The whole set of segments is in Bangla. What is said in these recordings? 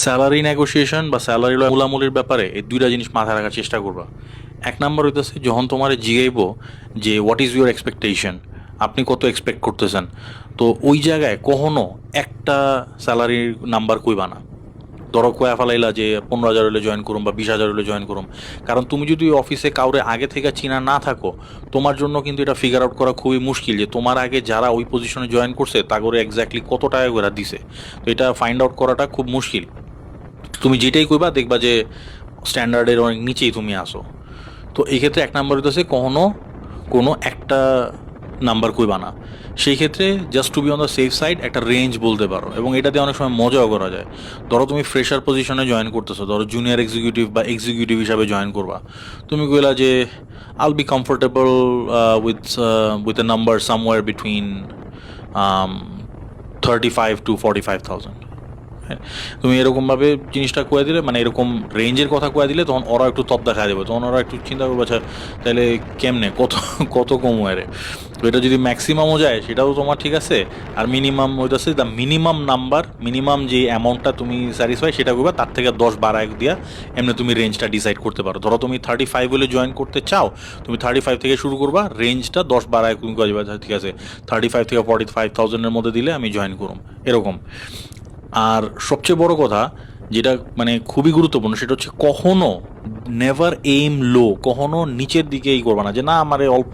স্যালারি নেগোসিয়েশন বা স্যালারি মূলামূলির ব্যাপারে এই দুইটা জিনিস মাথায় রাখার চেষ্টা করবা। এক নাম্বার হইতেছে যখন তোমার জিগাইবো যে হোয়াট ইজ ইউর এক্সপেকটেশন, আপনি কত এক্সপেক্ট করতেছেন, তো ওই জায়গায় কখনো একটা স্যালারির নাম্বার কইবা না। ধরো কয়া ফেলাইলা যে 15,000 হলে জয়েন করুম বা 20,000 হলে জয়েন করুম, কারণ তুমি যদি অফিসে কাউরে আগে থেকে চিনা না থাকো, তোমার জন্য কিন্তু এটা ফিগার আউট করা খুবই মুশকিল যে তোমার আগে যারা ওই পজিশনে জয়েন করছে তা করে এক্স্যাক্টলি কত টাকা করে দিছে। তো এটা ফাইন্ড আউট করাটা খুব মুশকিল। তুমি যেটাই কইবা দেখবা যে স্ট্যান্ডার্ডের অনেক নিচেই তুমি আসো। তো এই ক্ষেত্রে এক নাম্বার হইতেছে কখনো কোনো একটা নাম্বার কইবা না। সেই ক্ষেত্রে just to be on the safe side একটা রেঞ্জ বলতে পারো, এবং এটাতে অনেক সময় মজাও করা যায়। ধরো তুমি ফ্রেশার পজিশনে জয়েন করতেছো, ধরো জুনিয়র এক্সিকিউটিভ বা এক্সিকিউটিভ হিসাবে জয়েন করবা, তুমি কইলা যে I'll be comfortable with a number somewhere between 35,000 to 45,000। হ্যাঁ, তুমি এরকমভাবে জিনিসটা কয়ে দিলে, মানে এরকম রেঞ্জের কথা কয়ে দিলে, তখন ওরা একটু তপ দেখা দেবে, তখন ওরা একটু চিন্তা করবে আচ্ছা তাহলে কেমনে কত কত কম রে। তো এটা যদি ম্যাক্সিমামও যায় সেটাও তোমার ঠিক আছে, আর মিনিমাম হইতেছে দ্য মিনিমাম নাম্বার, মিনিমাম যে অ্যামাউন্টটা তুমি স্যাটিসফাই সেটা করবে, তার থেকে 10 বাড়ায় দিয়া এমনি তুমি রেঞ্জটা ডিসাইড করতে পারো। ধরো তুমি 35 হলে জয়েন করতে চাও, তুমি 35 থেকে শুরু করবা, রেঞ্জটা 10 বাড়ায় তুমি কয়ে যাবে ঠিক আছে 35 থেকে 45,000-এর মধ্যে দিলে আমি জয়েন করুম, এরকম। আর সবচেয়ে বড় কথা যেটা মানে খুবই গুরুত্বপূর্ণ সেটা হচ্ছে কখনো নেভার এইম লো, কখনো নিচের দিকেই করবা না যে না আমারে অল্প,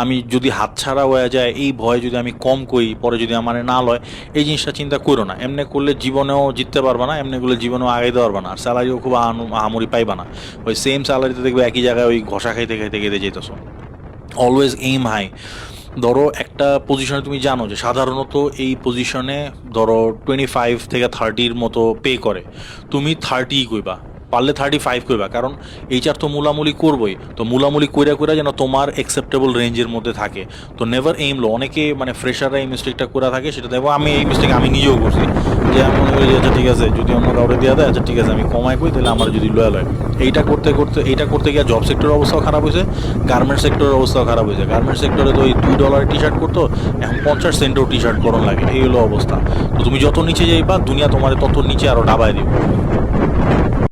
আমি যদি হাতছাড়া হয়ে যায় এই ভয়ে যদি আমি কম করি পরে যদি আমারে না লয়, এই জিনিসটা চিন্তা করো না। এমনি করলে জীবনেও জিততে পারবা না, এমনি করলে জীবনেও আগাইতে পারবা না, আর স্যালারিও খুব আহামরি পাইবা না। ওই সেম স্যালারিতে দেখবে একই জায়গায় ওই ঘষা খাইতে খাইতে খেতে যেতেছো। Always aim high. ধরো একটা পজিশনে তুমি জানো যে সাধারণত এই পজিশনে ধরো 25 থেকে 30-র মতো পে করে, তুমি 30 কইবা, পারলে 35 কইবা, কারণ এইচআর তো মূলামূলি করবোই, তো মূলামূলি কইরা কইরা যেন তোমার অ্যাকসেপ্টেবল রেঞ্জের মধ্যে থাকে। তো নেভার এইম লো, অনেকে মানে ফ্রেশাররা এই মিস্টেকটা করে থাকে, সেটা দেখবো আমি এই মিস্টেক আমি নিজেও করছি, যে আমি মনে করি যে আচ্ছা ঠিক আছে যদি অন্য কাউরে দেওয়া দেয়, আচ্ছা ঠিক আছে আমি কমায় কই তাহলে আমার যদি লয়াল হয়। এইটা করতে গিয়ে জব সেক্টরের অবস্থাও খারাপ হয়েছে, গার্মেন্টস সেক্টরের অবস্থাও খারাপ হয়েছে। গার্মেন্টস সেক্টরে তো ওই $2 টি শার্ট করতো, এখন 50 সেন্টেও টি শার্ট করণ লাগে, এই হলো অবস্থা। তো তুমি যত নিচে যাইবা দুনিয়া তোমার তত নিচে আরও ডাবায় দিবে।